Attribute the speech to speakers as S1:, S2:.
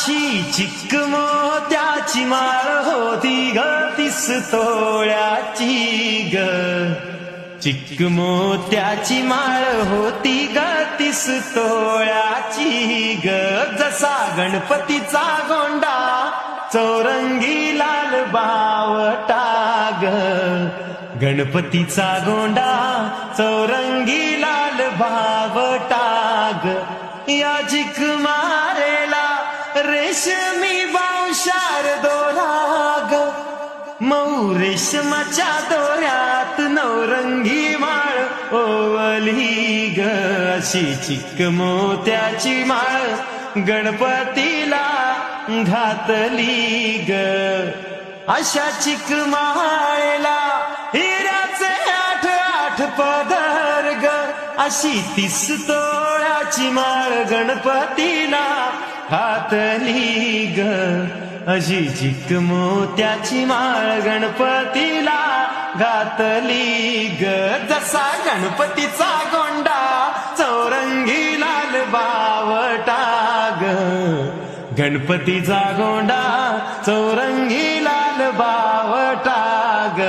S1: अशी चिक मोत्याची माळ होती ग 30 तोळ्याची ग. चिक मोत्याची माळ होती ग 30 तोळ्याची ग. जसा गणपतीचा गोंडा चौरंगी लाल बावटा ग. गणपतीचा गोंडा चौरंगी लाल बावटा ग. या चिक मारेला रेशमी बावशार दोरा ग. मऊ रेशमाच्या दोऱ्यात नवरंगी माळ ओवली ग. अशी चिक मोत्याची माळ गणपतीला घातली ग. अशा चिक माळेला हिऱ्याचे 8 पदर ग. अशी 30 तोळ्याची माळ गणपतीला घातली ग. अशी चिक मोत्याची माळ गणपतीला घातली ग. जसा गणपतीचा गोंडा चौरंगी लाल बावटा ग. गणपतीचा गोंडा चौरंगी लाल बावटा ग.